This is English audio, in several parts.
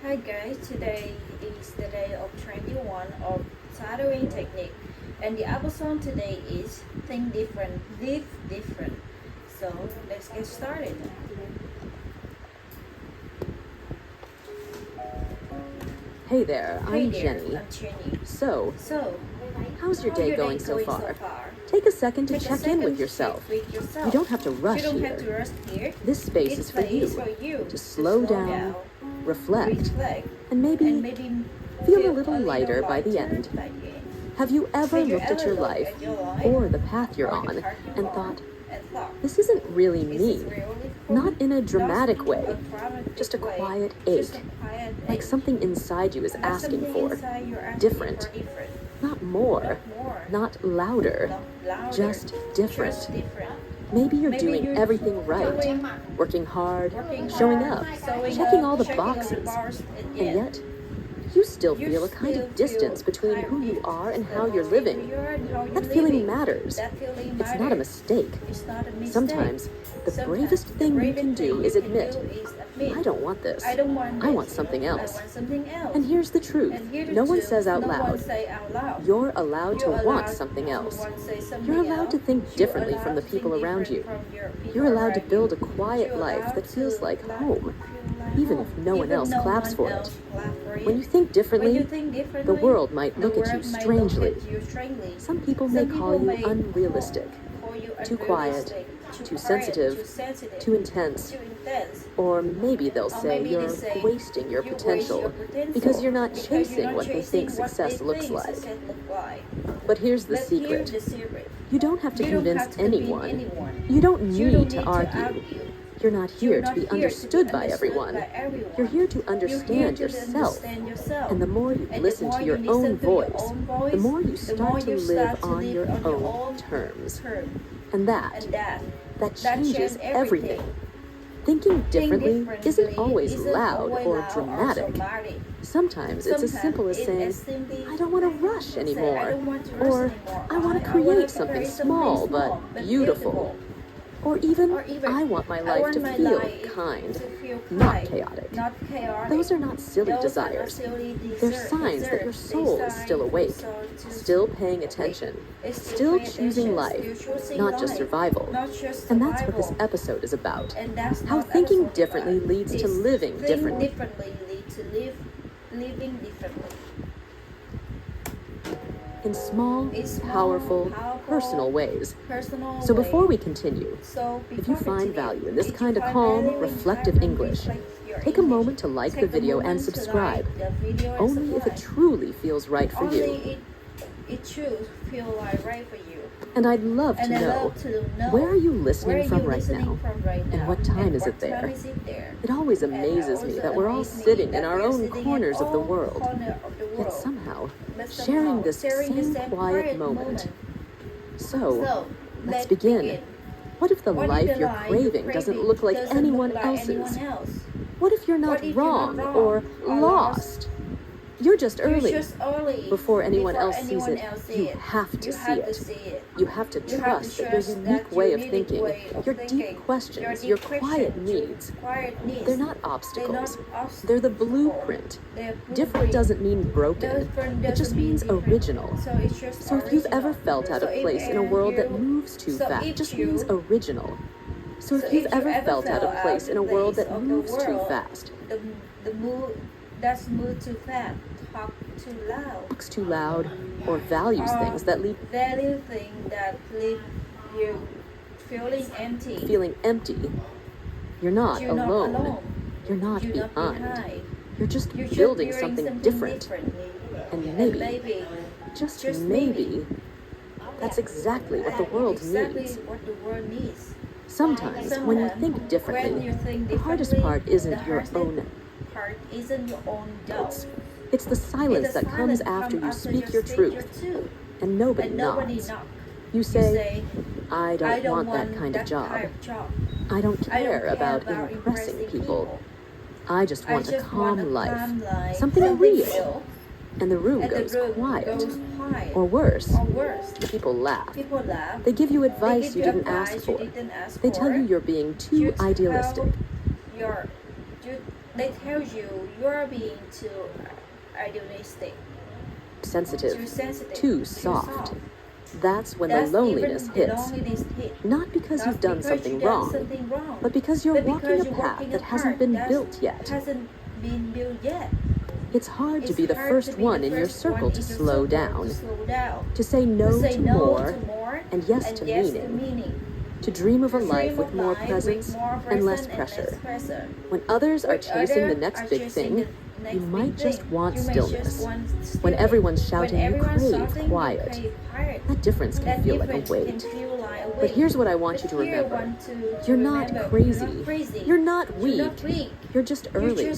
Hi guys, today is the day of 21 of tattooing technique and the episode today is think different, live different. So let's get started. Hey there, Hey I'm there, Jenny. I'm Jenny. So, So, how's your how's day your going day so going far? so far? Take a second to Take a check in second with to yourself. sit with yourself. You don't have to rush You don't here. have to rush here. This space This is for place you for you to slow down, reflect, reflect, and and maybe maybe feel a little lighter by the end. by the end. Have you ever Have you looked at ever your looked life at your life or the path you're or the on path you're and on thought, and thought, this isn't really "Is me? this really for Not me?" in a Not dramatic a way, dramatic just a way, quiet just ache, a quiet like ache. something inside you is Like asking something for inside you're asking different, for different, not more, not more, not louder, not louder, just different. just different. Maybe you're Maybe doing you're everything right, doing- working hard, working showing hard, up, showing checking up, all the checking all the boxes, bars, and yet you still you feel a kind still of distance feel between kind who you of are and how between you're who living. you are and how you're That feeling living. matters. That feeling It's not a matters. mistake. It's not a mistake. Sometimes the Sometimes bravest the thing you bravest can thing do you is can admit, do is admit, I don't want this. I don't want I this. want something else. I want something else. And here's the truth. And here the No one truth, says out no one loud. say out loud. You're allowed to You're allowed want something to else. want to say something You're allowed to else. think You're differently allowed from the to think people around you. different from your people You're allowed to around build a you. quiet You're life allowed that feels to like feel home, like even home, if no one even else no claps one for else it. claps for When you it. think When differently, you think differently, the world might the look at you world might strangely. look at you strangely. Some people may Some call people you may unrealistic, call you too quiet, unrealistic, too quiet, sensitive, too sensitive, too intense, too intense. or maybe they'll Or say maybe you're they say wasting your you waste potential your potential because you're not because you're chasing not what they chasing think what success they looks think like. success look like. But here's the But here's secret. the secret. You don't have to You don't convince have to convince anyone. anyone. You don't You need don't to need argue. You're not here You're to not be here to be understood by understood everyone. by everyone. You're here to You're here understand to yourself. understand yourself. And the more you And listen the more to your you own listen to your voice, own voice, the more you the more start to you live start to on live your on your own own terms. terms. And that That changes changes everything. Thinking differently differently isn't always loud or loud dramatic. Sometimes it's as simple as saying, I don't want to rush anymore, or I want to create something small but beautiful, or even I want my life to feel kind, not chaotic. Those are not silly desires. They're signs that your soul is still awake, still paying attention, still choosing life, not just survival. And that's what this episode is about. How thinking differently leads to living differently. Living differently. In small, powerful, personal ways. So ways. before we continue, if you find value in this kind of calm, reflective English, take a moment to like the video and subscribe, only if it truly feels right for you. It should feel like right for you. And I'd love to know, where are you listening from right now? And what time is it there? It always amazes me that we're all sitting in our own corners of the world, yet somehow sharing this same quiet moment. So, let's begin. What if the life you're craving doesn't look like anyone else's? What if you're not wrong or lost? You're just early. Before anyone else sees it, you have to see it. You have to trust that your unique way of thinking, your deep questions, your quiet needs, they're not obstacles. They're the blueprint. Different doesn't mean broken. It just means original. So if you've ever felt out of place in a world that moves too fast, it just means original. So if you've ever felt out of place in a world that moves too fast, that's move too fast, talks too loud, or values things that leave you feeling empty, you're not alone. You're not behind. You're just building something different. And maybe, just maybe, that's exactly what the world needs. Sometimes, when you think differently, the hardest part isn't your own doubts. It's the silence that comes after you speak your truth, and nobody nods. You say, I don't want that kind of job. I don't care about impressing people. I just want a calm life, something real. And the room goes quiet. Or worse, people laugh. They give you advice you didn't ask for. They tell you you're being too idealistic. they tell you are being too idealistic, sensitive, too sensitive, too soft. That's when the loneliness hits. Not because you've done something wrong, but because you're walking a path that hasn't been built yet. It's hard to be the first one in your circle to slow down, to say no to more and yes to meaning, to dream of a life with more presence and less pressure. When others are chasing the next big thing, you might just want stillness. When everyone's shouting, you crave quiet. That difference can feel like a weight. But here's what I want you to remember. You're not crazy. You're not weak. You're just early.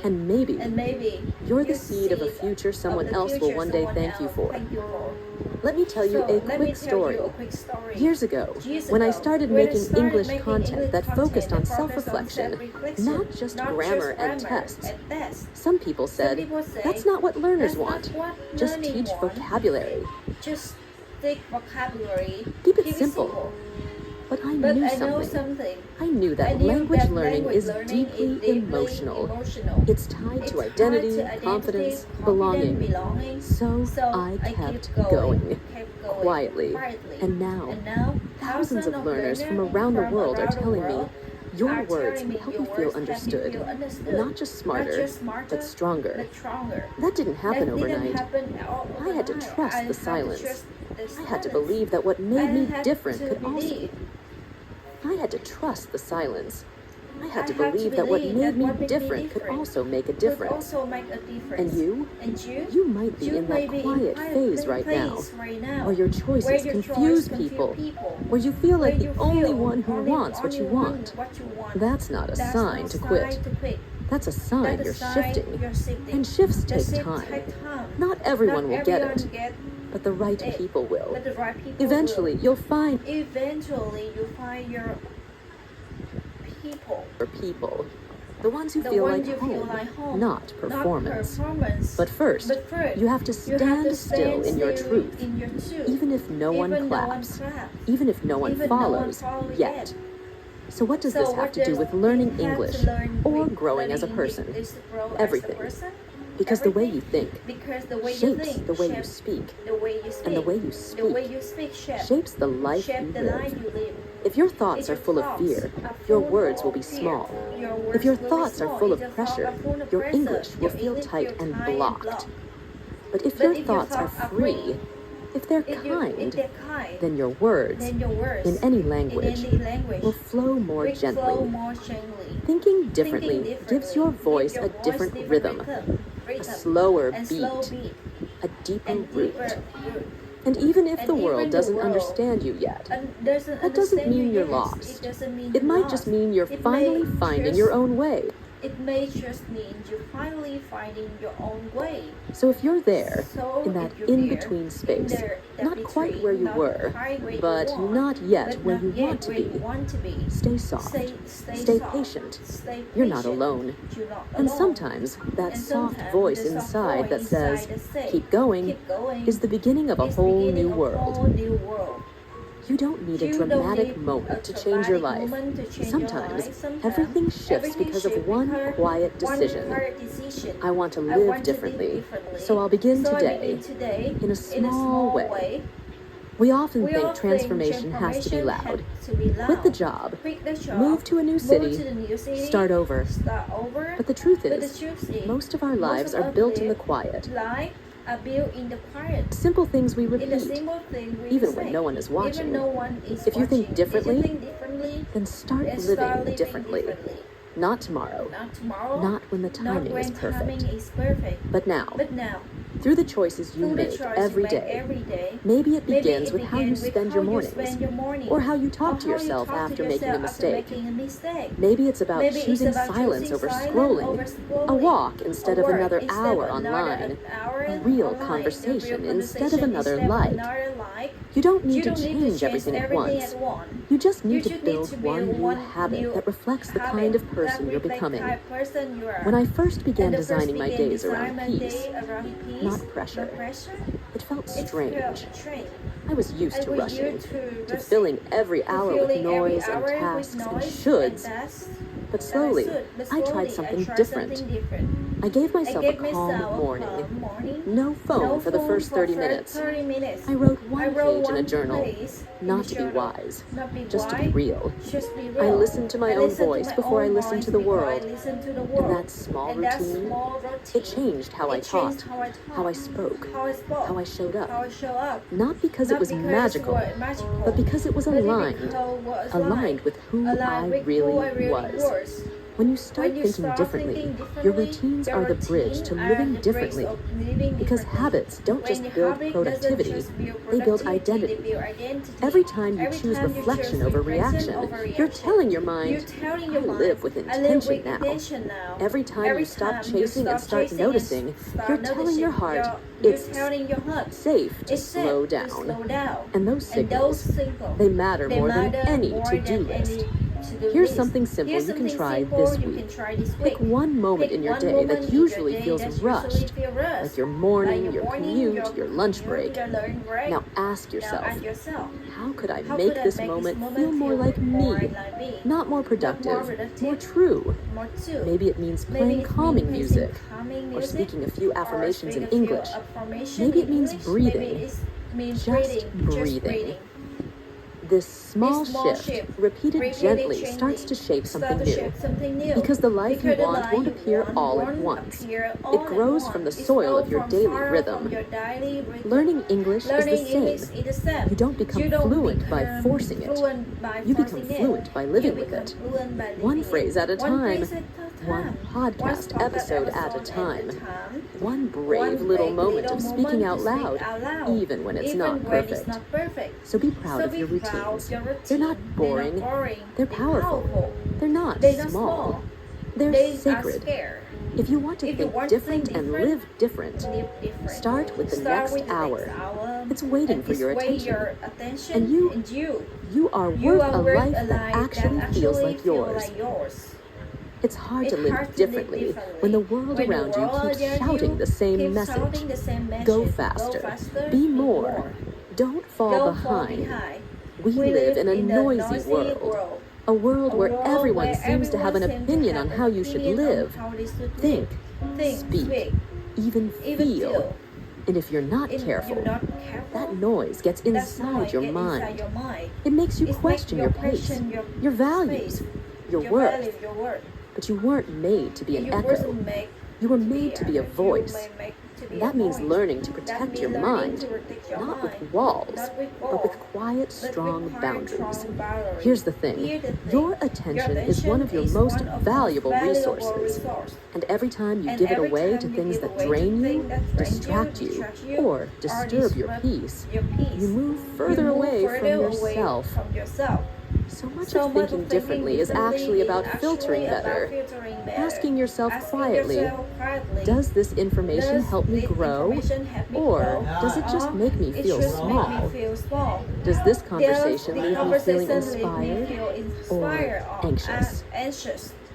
And maybe you're the seed of a future someone else will one day thank you for. Let me tell you a quick story. Years ago, when I started making English content that focused on self-reflection, not just grammar and tests, some people said, that's not what learners want. Just teach vocabulary. Just take vocabulary. Keep it simple. But I knew something. I knew that language learning is deeply emotional. It's tied to identity, confidence, belonging. So I kept going, quietly. And now, thousands of learners from around the world are telling me, your words help me feel understood, not just smarter, but stronger. That didn't happen overnight. I had to trust the silence. I had to believe that what made me different could also... I had to trust the silence. I had to believe that what made me different could also make a difference. And you? You might be in that quiet phase right now, where your choices confuse people, where you feel like the only one who wants what you want. That's not a sign to quit. That's a sign you're shifting. And shifts take time. Not everyone will get it, but the right people will. Eventually, you'll find your people. The ones who feel like home, not performance. But first, you have to stand still in your truth, even if no one claps, even if no one follows, yet. So what does this have to do with learning English or growing as a person? Everything. Because the way you think shapes the way you speak, and the way you speak shapes the life you live. If your thoughts are full of fear, your words will be small. If your thoughts are full of pressure, your English will feel tight and blocked. But if your thoughts are free, if they're kind, then your words, in any language, will flow more gently. Thinking differently gives your voice a different rhythm, a slower beat, a deeper root. And even if the world doesn't understand you yet, that doesn't mean you're lost. It might just mean you're finally finding your own way. It may just mean you're finally finding your own way. So if you're there, in that in-between space, not quite where you were, but not yet where you want to be, stay soft, stay patient. You're not alone. And sometimes that soft voice inside that says, keep going, is the beginning of a whole new world. You don't need a dramatic moment to change your life. Sometimes everything shifts because of one quiet decision. I want to live differently, so I'll begin today in a small way. We often think transformation has to be loud. Quit the job, move to a new city, start over. But the truth is, most of our lives are built in the quiet. Are built in the quiet. Simple things we repeat, even when no one is watching. If you think differently, then start living differently. Not tomorrow, not when the timing is perfect, but now. Through the choices you make every day. Maybe it begins with how you spend your mornings, or how you talk to yourself after making a mistake. Maybe it's about choosing silence over scrolling, a walk instead of another hour online, a real conversation instead of another like. You don't need to change everything at once. You just need to build one new habit that reflects the kind of person you're becoming. When I first began designing my days around peace, not pressure, it felt strange. I was used to rushing, to filling every hour with noise and tasks and shoulds. But slowly, I tried something different. I gave myself a calm morning. No phone for the first 30 minutes. I wrote one page in a journal, not to be wise, just to be real. I listened to my own voice before I listened to the world. And that small routine, it changed how I taught, how I spoke, how I showed up. Not because it was magical, but because it was aligned with who I really was. When you start thinking differently, your routines are the bridge to living differently. Because habits don't just build productivity, they build identity. Every time you choose reflection over reaction, you're telling your mind, I live with intention now. Every time you stop chasing and start noticing, you're telling your heart, it's safe to slow down. And those signals, they matter more than any to-do list. Here's something simple you can try this week. Pick one moment in your day that usually feels rushed, like your morning, your commute, your lunch break. Now ask yourself, how could I make this moment feel more like me? Not more productive, more true. Maybe it means playing calming music, or speaking a few affirmations in English. Maybe it means breathing, just breathing. This small shift, repeated gently, starts to shape something new. Because the life you want won't appear all at once. It grows from the soil of your daily rhythm. Learning English is the same. You don't become fluent by forcing it. You become fluent by living with it. One phrase at a time. One podcast episode at a time. One brave little moment of speaking out loud, even when it's not perfect. So be proud of your routines. They're not boring. They're powerful. They're not small. They're sacred. If you want to think different and live different, start with the next hour. It's waiting for your attention. And you are worth a life that actually feels like yours. It's hard to live differently when the world around you keeps shouting the same message. Go faster. Be more. Don't fall behind. We live in a noisy world. A world where everyone seems to have an opinion on how you should live, think, speak, even feel. And if you're not careful, that noise gets inside your mind. It makes you question your pace, your values, your worth. But you weren't made to be an echo. You were made to be a voice. And that means learning to protect your mind, not with walls, but with quiet, strong boundaries. Here's the thing. Your attention is one of your most valuable resources. And every time you give it away to things that drain you, distract you, or disturb your peace, you move further away from yourself. So much of thinking differently is actually about filtering better. Asking yourself quietly, does this information help me grow? Or does it just make me feel small? Does this conversation leave me feeling inspired or anxious?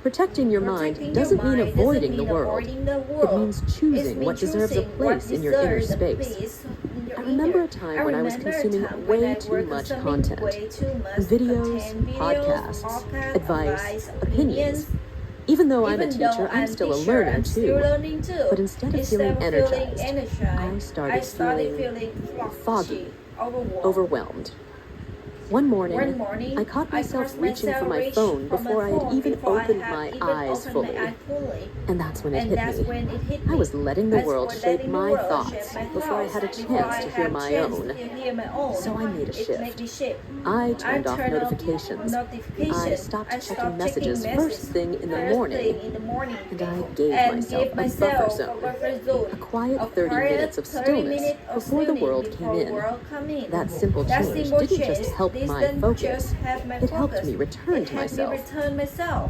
Protecting your mind doesn't mean avoiding the world. It means choosing what deserves a place in your inner space. I remember a time when I was consuming way too much content. Videos, podcasts, advice, opinions. Even though I'm a teacher, I'm still a learner too. But instead of feeling energized, I started feeling foggy, overwhelmed. One morning, I caught myself reaching for my phone before I had even opened my eyes fully. And that's when it hit me. I was letting the world shape my thoughts before I had a chance to hear my own. So I made a shift. I turned off notifications. I stopped checking messages first thing in the morning. And I gave myself a buffer zone. A quiet 30 minutes of stillness before the world came in. That simple change didn't just help my focus, it helped me return to myself.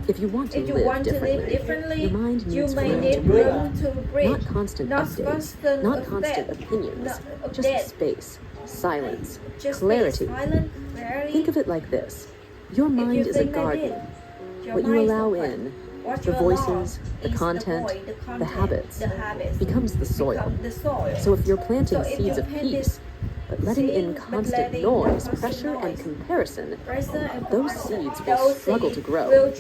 If you want to live differently, your mind needs room to breathe. Not constant updates, not constant opinions, just space, silence, clarity. Think of it like this. Your mind is a garden. What you allow in, the voices, the content, the habits, becomes the soil. So if you're planting seeds of peace, But letting in constant noise, pressure, and comparison, those seeds will struggle to grow.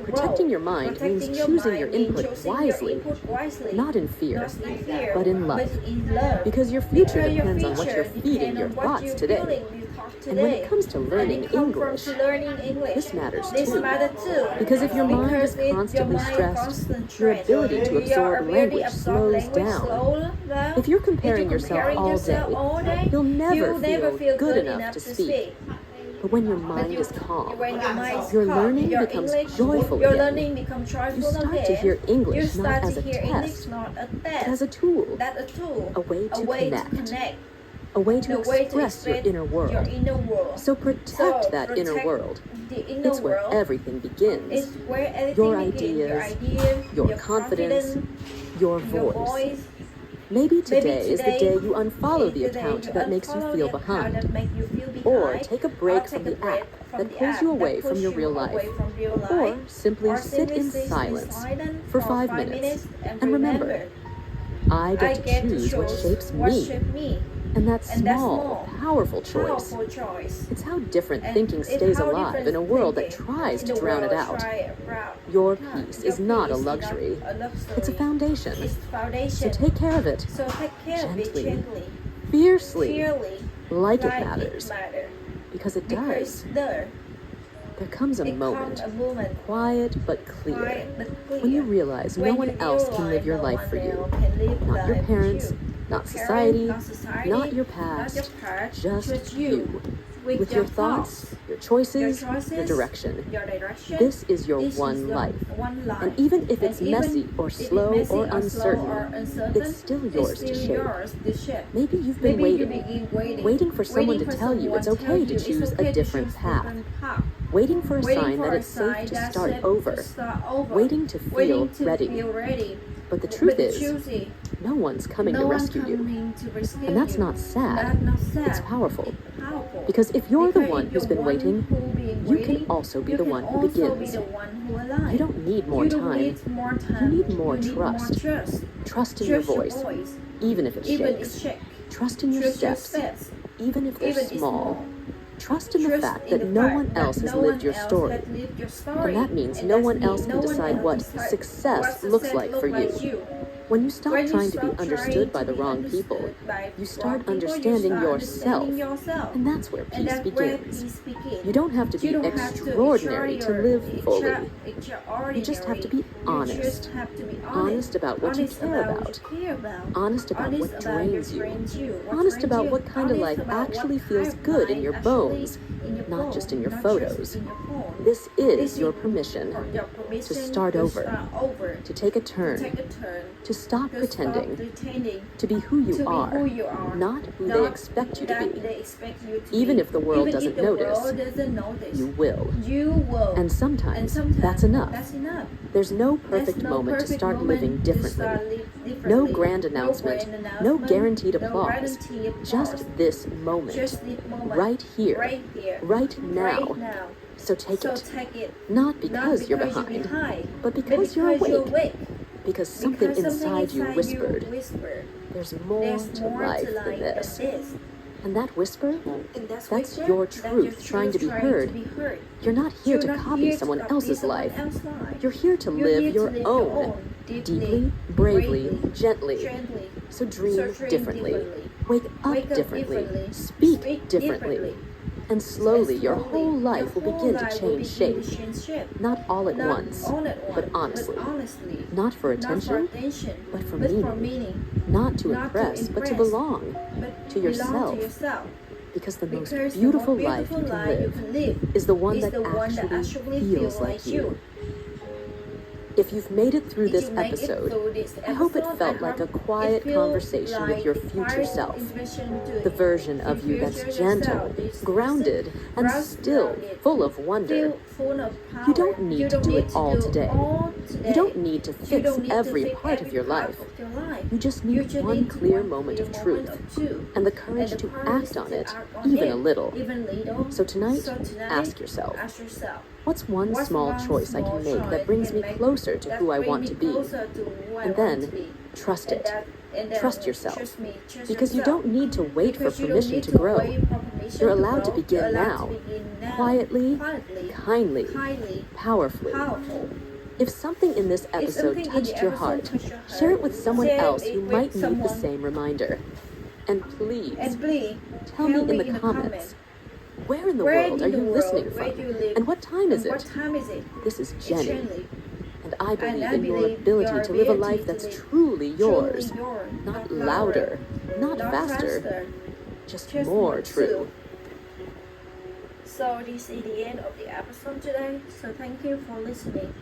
Protecting your mind means choosing your input wisely, not in fear, but in love. Because your future depends on what you're feeding your thoughts today. And when it comes to learning English, this matters too. Because if your mind is constantly stressed, your ability to absorb language slows down. If you're comparing yourself all day, you'll never feel good enough to speak. But when your mind is calm, your learning becomes joyful again. You start to hear English not as a test, but as a tool, a way to connect, a way to express your inner world. So protect that inner world. It's where everything begins. Your ideas, your confidence, your voice. Maybe today is the day you unfollow the account that makes you feel behind. Or take a break from the app that pulls you away from your real life. Or simply sit in silence for 5 minutes. And remember, I get to choose what shapes me. And that small, powerful choice. It's how different thinking stays alive in a world that tries to drown it out. Your peace is not a luxury. It's a foundation. So take care of it. Gently. Fiercely. Like it matters. Because it does. There comes a moment, quiet but clear, when you realize no one else can live your life for you. Not your parents, not society, not your past, just you. With your thoughts, your choices, your direction. This is your one life. And even if it's messy or slow or uncertain, it's still yours to shape. Maybe you've been waiting for someone to tell you it's okay to choose a different path. Waiting for a sign that it's safe to start over. Waiting to feel ready. But the truth is, no one's coming to rescue you. And that's not sad. It's powerful. Because if you're the one who's been waiting, you can also be the one who begins. You don't need more time. You need more trust. Trust in your voice, even if it shakes. Trust in your steps, even if they're small. Trust in the fact that no one else has lived your story. And that means no one else can decide what success looks like for you. When you stop trying to be understood by the wrong people, you start understanding yourself. And that's where peace begins. You don't have to be extraordinary to live fully. You just have to be honest. Honest about what you care about. Honest about what drains you. Honest about what kind of life actually feels good in your bones, not just in your photos. This is your permission to start over, to take a turn, to stop pretending, to be who you are, not who they expect you to be. Even if the world doesn't notice, you will. And sometimes that's enough. There's no perfect moment to start living differently. No grand announcement, no guaranteed applause. Just this moment, right here, right now. So take it, not because you're behind, but because you're awake. Because something inside you whispered, there's more to life than this. And that whisper, that's your truth trying to be heard. You're not here to copy someone else's life. You're here to live your own, deeply, bravely, gently. So dream differently, wake up differently, speak differently. And slowly your whole life will begin to change shape. Not all at once, but honestly. Not for attention, but for meaning. Not to impress, but to belong to yourself. Because the most beautiful life you can live is the one that actually feels like you. If you've made it through this episode, I hope it felt like a quiet conversation with your future self. The version of you that's gentle, grounded, and still full of wonder. You don't need to do it all today. You don't need to fix every part of your life. You just need one clear moment of truth and the courage to act on it, even a little. So tonight, ask yourself, What's one small choice I can make that brings me closer to who I want to be? And then, trust it. Trust yourself. Because you don't need to wait for permission to grow. You're allowed to begin now. Quietly, kindly, powerfully. If something in this episode touched your heart, share it with someone else who might need the same reminder. And please, tell me in the comments, where in the world are you listening from? And what time is it? This is Jenny. And I believe in your ability to live a life that's truly yours. Not louder, not faster, just more true. So this is the end of the episode today. So thank you for listening.